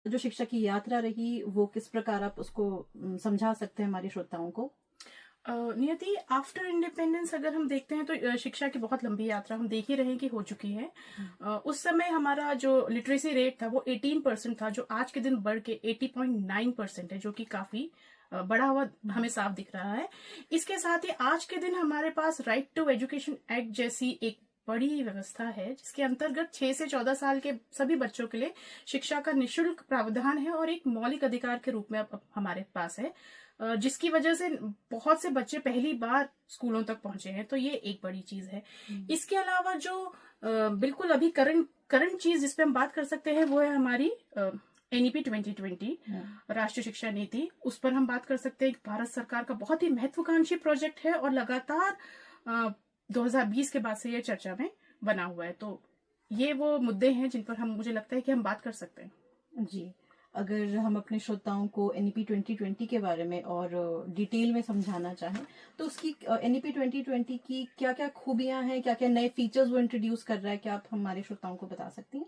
जो शिक्षा की यात्रा रही वो किस प्रकार आप उसको समझा सकते हैं हमारे श्रोताओं को? नियति, आफ्टर इंडिपेंडेंस अगर हम देखते हैं तो शिक्षा की बहुत लंबी यात्रा हम देख ही रहे हैं कि हो चुकी है। उस समय हमारा जो लिटरेसी रेट था वो 18% था, जो आज के दिन बढ़ के 80.9% है, जो कि काफी बढ़ा हुआ हमें साफ दिख रहा है। इसके साथ ही आज के दिन हमारे पास राइट टू एजुकेशन एक्ट जैसी एक बड़ी व्यवस्था है, जिसके अंतर्गत 6 से 14 साल के सभी बच्चों के लिए शिक्षा का निःशुल्क प्रावधान है और एक मौलिक अधिकार के रूप में अब हमारे पास है, जिसकी वजह से बहुत से बच्चे पहली बार स्कूलों तक पहुंचे हैं। तो ये एक बड़ी चीज है। इसके अलावा जो बिल्कुल अभी करंट चीज जिसपे हम बात कर सकते हैं वो है हमारी एनईपी 2020 राष्ट्रीय शिक्षा नीति। उस पर हम बात कर सकते हैं। भारत सरकार का बहुत ही महत्वाकांक्षी प्रोजेक्ट है और लगातार 2020 के बाद से ये चर्चा में बना हुआ है। तो ये वो मुद्दे हैं जिन पर हम, मुझे लगता है कि हम बात कर सकते हैं। जी, अगर हम अपने श्रोताओं को एनईपी 2020 के बारे में और डिटेल में समझाना चाहें तो उसकी एनईपी 2020 की क्या क्या खूबियां हैं, क्या क्या नए फीचर्स वो इंट्रोड्यूस कर रहा है, क्या आप हमारे श्रोताओं को बता सकती हैं?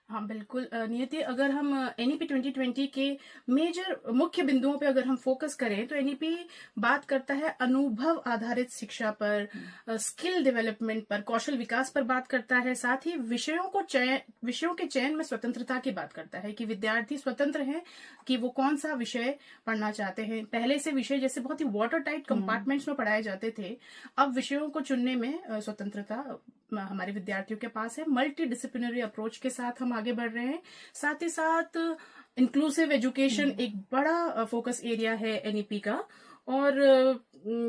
हाँ बिल्कुल नियति, अगर हम एनईपी 2020 के मेजर मुख्य बिंदुओं पे अगर हम फोकस करें तो एनईपी बात करता है अनुभव आधारित शिक्षा पर, स्किल डेवलपमेंट पर, कौशल विकास पर बात करता है। साथ ही विषयों के चयन में स्वतंत्रता की बात करता है कि विद्यार्थी स्वतंत्र हैं कि वो कौन सा विषय पढ़ना चाहते हैं। पहले से विषय जैसे बहुत ही वाटर टाइट कंपार्टमेंट्स में पढ़ाए जाते थे, अब विषयों को चुनने में स्वतंत्रता हमारे विद्यार्थियों के पास है। मल्टी डिसिप्लिनरी अप्रोच के साथ हम आगे बढ़ रहे हैं। साथ ही साथ इंक्लूसिव एजुकेशन एक बड़ा फोकस एरिया है एनईपी का, और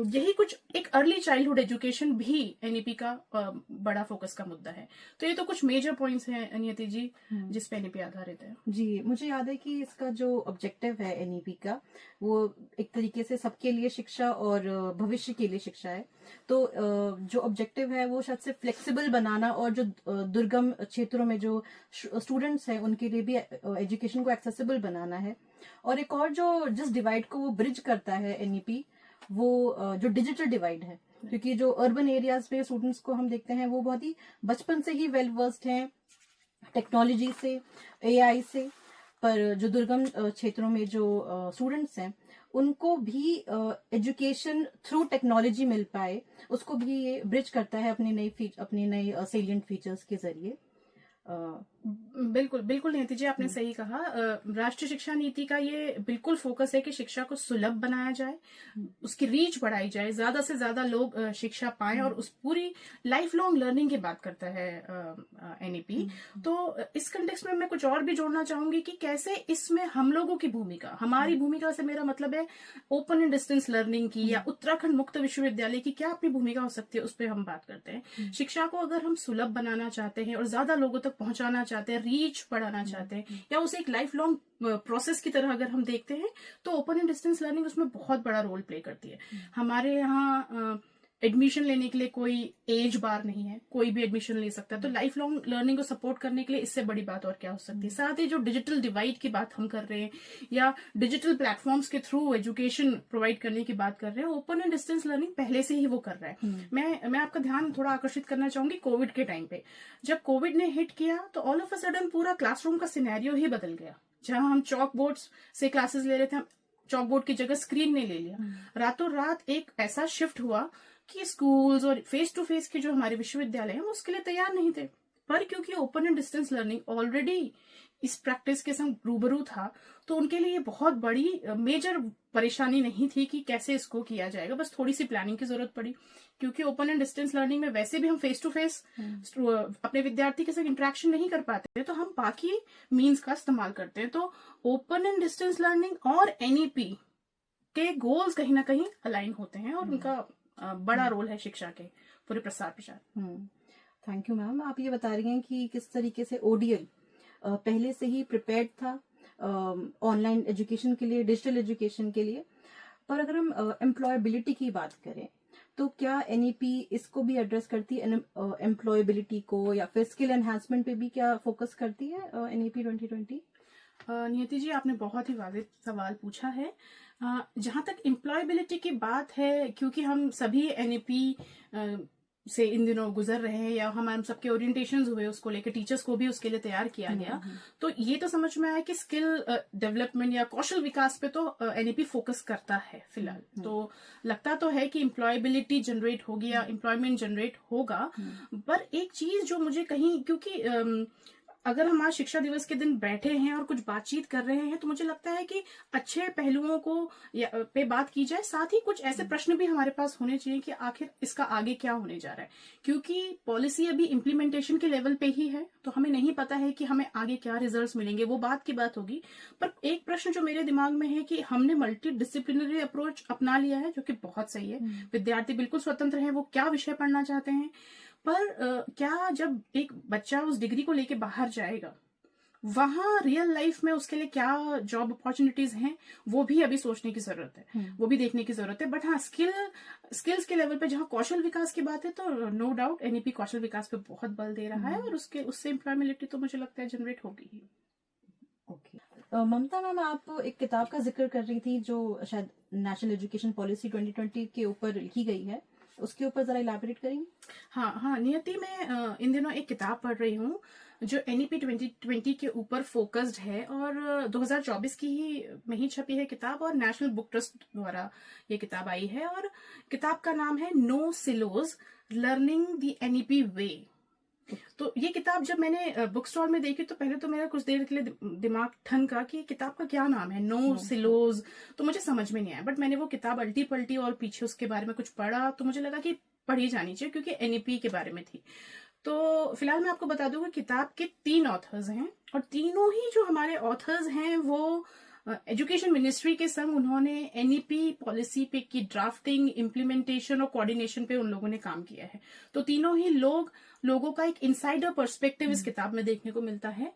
यही कुछ एक अर्ली चाइल्डहुड एजुकेशन भी एनईपी का बड़ा फोकस का मुद्दा है। तो ये तो कुछ मेजर पॉइंट्स हैं अनियति जी जिस पे एनईपी आधारित है। जी, मुझे याद है कि इसका जो ऑब्जेक्टिव है एनईपी का, वो एक तरीके से सबके लिए शिक्षा और भविष्य के लिए शिक्षा है। तो जो ऑब्जेक्टिव है वो शायद से फ्लेक्सिबल बनाना और जो दुर्गम क्षेत्रों में जो स्टूडेंट्स हैं उनके लिए भी एजुकेशन को एक्सेसिबल बनाना है। और एक और जो जिस डिवाइड को वो ब्रिज करता है एनईपी, वो जो डिजिटल डिवाइड है, क्योंकि जो अर्बन एरियाज में स्टूडेंट्स को हम देखते हैं वो बहुत ही बचपन से ही वेल वर्स्ड हैं टेक्नोलॉजी से, एआई से, पर जो दुर्गम क्षेत्रों में जो स्टूडेंट्स हैं उनको भी एजुकेशन थ्रू टेक्नोलॉजी मिल पाए, उसको भी ये ब्रिज करता है अपने नए सेलिएंट फीचर्स के जरिए। बिल्कुल बिल्कुल नीति जी, आपने सही कहा। राष्ट्रीय शिक्षा नीति का ये बिल्कुल फोकस है कि शिक्षा को सुलभ बनाया जाए, उसकी रीच बढ़ाई जाए, ज्यादा से ज्यादा लोग शिक्षा पाएं, और उस पूरी लाइफ लॉन्ग लर्निंग की बात करता है एनईपी। तो इस कंटेक्स्ट में मैं कुछ और भी जोड़ना चाहूंगी कि कैसे इसमें हम लोगों की भूमिका, हमारी भूमिका से मेरा मतलब है ओपन एंड डिस्टेंस लर्निंग की या उत्तराखंड मुक्त विश्वविद्यालय की क्या अपनी भूमिका हो सकती है, उस पर हम बात करते हैं। शिक्षा को अगर हम सुलभ बनाना चाहते हैं और ज्यादा लोगों तक पहुंचाना चाहते हैं, रीच बढ़ाना चाहते हैं, या उसे एक लाइफ लॉन्ग प्रोसेस की तरह अगर हम देखते हैं, तो ओपन एंड डिस्टेंस लर्निंग उसमें बहुत बड़ा रोल प्ले करती है। हमारे यहाँ एडमिशन लेने के लिए कोई एज बार नहीं है, कोई भी एडमिशन ले सकता है। तो लाइफ लॉन्ग लर्निंग को सपोर्ट करने के लिए इससे बड़ी बात और क्या हो सकती है। साथ ही जो डिजिटल डिवाइड की बात हम कर रहे हैं या डिजिटल प्लेटफॉर्म्स के थ्रू एजुकेशन प्रोवाइड करने की बात कर रहे हैं, ओपन एंड डिस्टेंस लर्निंग पहले से ही वो कर रहा है। मैं आपका ध्यान थोड़ा आकर्षित करना चाहूंगी कोविड के टाइम पे। जब कोविड ने हिट किया तो ऑल ऑफ अ सडन पूरा क्लासरूम का सिनेरियो ही बदल गया। जहां हम चॉक बोर्ड्स से क्लासेस ले रहे थे, चॉक बोर्ड की जगह स्क्रीन ने ले लिया। रातों रात एक ऐसा शिफ्ट हुआ कि स्कूल्स और फेस टू फेस के जो हमारे विश्वविद्यालय हैं वो उसके लिए तैयार नहीं थे। पर क्योंकि open and distance learning already इस प्रैक्टिस के संग रूबरू था, तो उनके लिए बहुत बड़ी मेजर परेशानी नहीं थी कि कैसे इसको किया जाएगा। बस थोड़ी सी प्लानिंग की जरूरत पड़ी, क्योंकि ओपन एंड डिस्टेंस लर्निंग में वैसे भी हम फेस टू फेस अपने विद्यार्थी के साथ इंटरेक्शन नहीं कर पाते, तो हम बाकी मीन्स का इस्तेमाल करते हैं। तो ओपन एंड डिस्टेंस लर्निंग और एनईपी के गोल्स कहीं ना कहीं अलाइन होते हैं, और उनका बड़ा रोल है शिक्षा के पूरे प्रसार प्रचार। Thank you ma'am. आप ये बता रही हैं कि किस तरीके से ओडीएल पहले से ही प्रिपेयर्ड था ऑनलाइन एजुकेशन के लिए, डिजिटल एजुकेशन के लिए। पर अगर हम एम्प्लॉयबिलिटी की बात करें तो क्या एनईपी इसको भी एड्रेस करती है, एम्प्लॉयबिलिटी को, या फिर स्किल एनहांसमेंट पे भी क्या फोकस करती है एनईपी 2020? नियति जी, आपने बहुत ही वाजिब सवाल पूछा है। जहां तक एम्प्लॉयबिलिटी की बात है, क्योंकि हम सभी एनईपी से इन दिनों गुजर रहे हैं, या हम सबके ओरिएंटेशन हुए उसको लेकर, टीचर्स को भी उसके लिए तैयार किया गया। तो ये तो समझ में आया कि स्किल डेवलपमेंट या कौशल विकास पे तो एनईपी फोकस करता है फिलहाल। तो लगता तो है कि एम्प्लॉयबिलिटी जनरेट होगी या एम्प्लॉयमेंट जनरेट होगा। पर एक चीज जो मुझे कहीं, क्योंकि अगर हम आज शिक्षा दिवस के दिन बैठे हैं और कुछ बातचीत कर रहे हैं, तो मुझे लगता है कि अच्छे पहलुओं को पे बात की जाए, साथ ही कुछ ऐसे प्रश्न भी हमारे पास होने चाहिए कि आखिर इसका आगे क्या होने जा रहा है। क्योंकि पॉलिसी अभी इम्प्लीमेंटेशन के लेवल पे ही है, तो हमें नहीं पता है कि हमें आगे क्या रिजल्ट्स मिलेंगे, वो बात की बात होगी। पर एक प्रश्न जो मेरे दिमाग में है कि हमने मल्टी डिसिप्लिनरी अप्रोच अपना लिया है, जो कि बहुत सही है। विद्यार्थी बिल्कुल स्वतंत्र है वो क्या विषय पढ़ना चाहते हैं। पर क्या जब एक बच्चा उस डिग्री को लेके बाहर जाएगा, वहां रियल लाइफ में उसके लिए क्या जॉब अपॉर्चुनिटीज हैं, वो भी अभी सोचने की जरूरत है, वो भी देखने की जरूरत है। बट हाँ, स्किल्स के लेवल पे जहाँ कौशल विकास की बात है, तो नो डाउट एनईपी कौशल विकास पे बहुत बल दे रहा है, और उससे एम्प्लॉयबिलिटी तो मुझे लगता है जनरेट होगी ही। ओके। ममता मैम, आप एक किताब का जिक्र कर रही थी जो शायद नेशनल एजुकेशन पॉलिसी 2020 के ऊपर लिखी गई है, उसके ऊपर जरा इलैबोरेट करेंगे? हाँ, नियति, मैं इन दिनों एक किताब पढ़ रही हूँ जो एनईपी 2020 के ऊपर फोकस्ड है, और 2024 की ही में ही छपी है किताब, और नेशनल बुक ट्रस्ट द्वारा ये किताब आई है, और किताब का नाम है no silos, learning the NEP way. तो ये किताब जब मैंने बुक स्टॉल में देखी, तो पहले तो मेरा कुछ देर के लिए दिमाग ठनका कि किताब का क्या नाम है, नो सिलोज, तो मुझे समझ में नहीं आया। बट मैंने वो किताब अल्टी पलटी और पीछे उसके बारे में कुछ पढ़ा, तो मुझे लगा कि पढ़ी जानी चाहिए, क्योंकि एनईपी के बारे में थी। तो फिलहाल मैं आपको बता दूं कि किताब के 3 ऑथर्स हैं, और तीनों ही जो हमारे ऑथर्स हैं वो एजुकेशन मिनिस्ट्री के संग उन्होंने एनईपी पॉलिसी पे की ड्राफ्टिंग, इम्प्लीमेंटेशन और कोऑर्डिनेशन पे उन लोगों ने काम किया है। तो तीनों ही लोगों का एक इनसाइडर पर्सपेक्टिव इस किताब में देखने को मिलता है,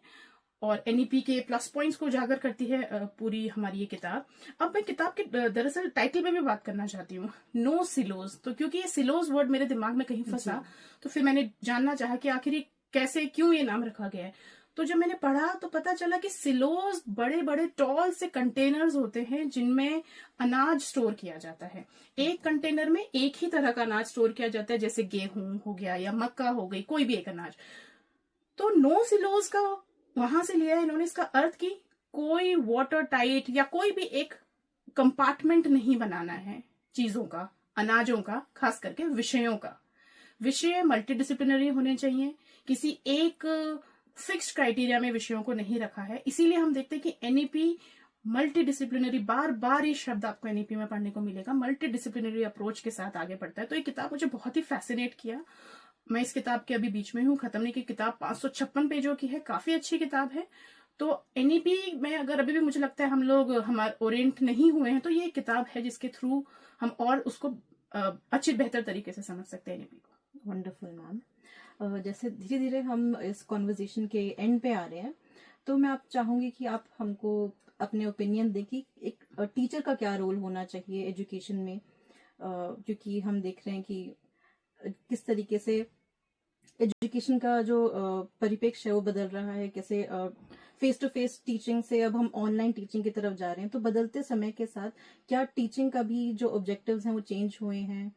और एनईपी के प्लस पॉइंट्स को उजागर करती है पूरी हमारी ये किताब। अब मैं किताब के दरअसल टाइटल पे भी बात करना चाहती हूँ, नो सिलोज। तो क्योंकि ये सिलोज वर्ड मेरे दिमाग में कहीं फंसा, तो फिर मैंने जानना चाहा कि आखिर ये कैसे, क्यों ये नाम रखा गया है। तो जब मैंने पढ़ा तो पता चला कि सिलोज बड़े बड़े टॉल से कंटेनर्स होते हैं जिनमें अनाज स्टोर किया जाता है। एक कंटेनर में एक ही तरह का अनाज स्टोर किया जाता है, जैसे गेहूं हो गया या मक्का हो गई, कोई भी एक अनाज। तो नो सिलोज का वहां से लिया है इन्होंने इसका अर्थ कि कोई वाटर टाइट या कोई भी एक कंपार्टमेंट नहीं बनाना है चीजों का, अनाजों का, खास करके विषयों का। विषय मल्टीडिसिप्लिनरी होने चाहिए, किसी एक फिक्स्ड क्राइटेरिया में विषयों को नहीं रखा है। इसीलिए हम देखते हैं कि एनईपी मल्टीडिसिप्लिनरी, बार बार ये शब्द आपको एनईपी में पढ़ने को मिलेगा, मल्टीडिसिप्लिनरी अप्रोच के साथ आगे बढ़ता है। तो ये किताब मुझे बहुत ही फैसिनेट किया। मैं इस किताब के अभी बीच में हूँ, खत्म नहीं की। किताब 556 पेजों की है, काफी अच्छी किताब है। तो एनईपी में अगर अभी भी मुझे लगता है हम लोग हमारे ओरिएंट नहीं हुए हैं, तो ये किताब है जिसके थ्रू हम और उसको अच्छी बेहतर तरीके से समझ सकते हैं एनईपी को। Wonderful ma'am. जैसे धीरे धीरे हम इस कॉन्वर्जेशन के एंड पे आ रहे हैं, तो मैं आप चाहूंगी कि आप हमको अपने ओपिनियन दें कि एक टीचर का क्या रोल होना चाहिए एजुकेशन में, क्योंकि हम देख रहे हैं कि किस तरीके से एजुकेशन का जो परिप्रेक्ष्य है वो बदल रहा है, कैसे फेस टू फेस टीचिंग से अब हम ऑनलाइन टीचिंग की तरफ जा रहे हैं। तो बदलते समय के साथ क्या टीचिंग का भी जो ऑब्जेक्टिव्स हैं वो चेंज हुए हैं?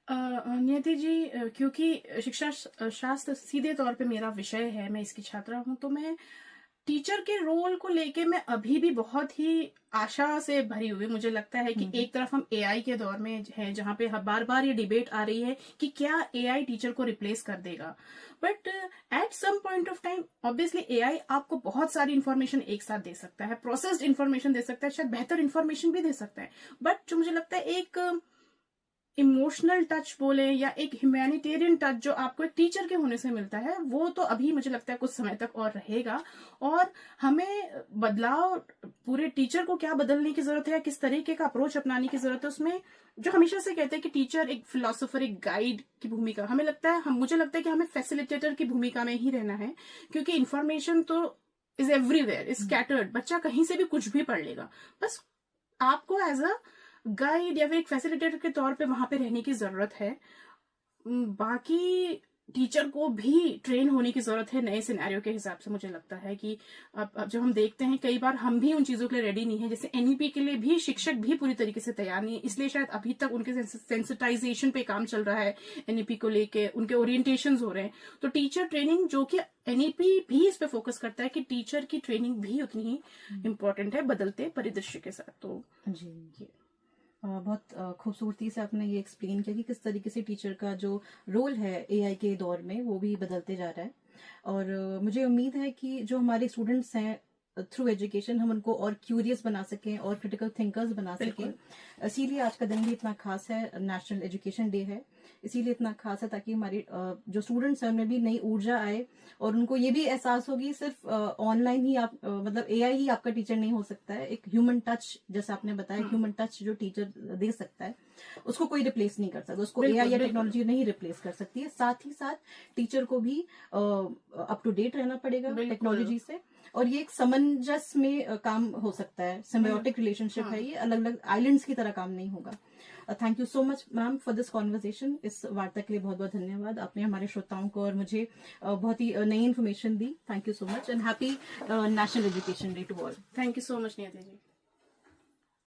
नियति जी, क्योंकि शिक्षा शास्त्र सीधे तौर पे मेरा विषय है, मैं इसकी छात्रा हूं, तो मैं टीचर के रोल को लेके मैं अभी भी बहुत ही आशा से भरी हुई। मुझे लगता है कि एक तरफ हम एआई के दौर में हैं, जहां पे बार बार ये डिबेट आ रही है कि क्या एआई टीचर को रिप्लेस कर देगा। But at some point of time obviously AI आपको बहुत सारी इन्फॉर्मेशन एक साथ दे सकता है, प्रोसेस्ड इन्फॉर्मेशन दे सकता है, शायद बेहतर इन्फॉर्मेशन भी दे सकता है। बट जो मुझे लगता है एक इमोशनल टच बोले या एक ह्यूमैनिटेरियन टच जो आपको एक टीचर के होने से मिलता है, वो तो अभी मुझे लगता है कुछ समय तक और रहेगा। और हमें बदलाव, पूरे टीचर को क्या बदलने की जरूरत है या किस तरीके का अप्रोच अपनाने की जरूरत है, उसमें जो हमेशा से कहते हैं कि टीचर एक फिलोसोफर, एक गाइड की भूमिका, हमें लगता है मुझे लगता है कि हमें फैसिलिटेटर की भूमिका में ही रहना है, क्योंकि इन्फॉर्मेशन तो इज एवरीवेयर, इज स्कैटर्ड, बच्चा कहीं से भी कुछ भी पढ़ लेगा। बस आपको एज अ गाइड या फिर एक फैसिलिटेटर के तौर पे वहां पे रहने की जरूरत है। बाकी टीचर को भी ट्रेन होने की जरूरत है नए सिनेरियो के हिसाब से। मुझे लगता है कि अब जब हम देखते हैं कई बार हम भी उन चीजों के लिए रेडी नहीं है, जैसे एनईपी के लिए भी शिक्षक भी पूरी तरीके से तैयार नहीं है, इसलिए शायद अभी तक उनके सेंसिटाइजेशन पे काम चल रहा है, एनईपी को लेके उनके ओरिएंटेशन हो रहे हैं। तो टीचर ट्रेनिंग, जो कि एनईपी भी इस पे फोकस करता है कि टीचर की ट्रेनिंग भी उतनी ही इम्पोर्टेंट है बदलते परिदृश्य के साथ। तो जी बहुत खूबसूरती से आपने ये एक्सप्लेन किया कि किस तरीके से टीचर का जो रोल है एआई के दौर में वो भी बदलते जा रहा है। और मुझे उम्मीद है कि जो हमारे स्टूडेंट्स हैं थ्रू एजुकेशन हम उनको और क्यूरियस बना सकें और क्रिटिकल थिंकर्स बना सकें। इसीलिए आज का दिन भी इतना खास है, नेशनल एजुकेशन डे है, इसीलिए इतना खास है ताकि हमारी जो स्टूडेंट्स हैं उनमें भी नई ऊर्जा आए और उनको ये भी एहसास होगी सिर्फ ऑनलाइन ही आप मतलब एआई ही आपका टीचर नहीं हो सकता है। एक ह्यूमन टच, जैसा आपने बताया, ह्यूमन टच जो टीचर दे सकता है उसको कोई रिप्लेस नहीं कर सकता, उसको एआई या टेक्नोलॉजी नहीं रिप्लेस कर सकती है। साथ ही साथ टीचर को भी अप टू डेट रहना पड़ेगा टेक्नोलॉजी से, और ये एक समंजस में काम हो सकता है, सिम्बायोटिक रिलेशनशिप है ये, अलग अलग आइलैंड्स की तरह काम नहीं होगा। Thank you so much ma'am for this conversation. इस वार्ता के लिए बहुत बहुत धन्यवाद। आपने हमारे श्रोताओं को और मुझे बहुत ही नई इन्फॉर्मेशन दी। Thank you so much and happy National Education Day to all. Thank you so much Niyati ji.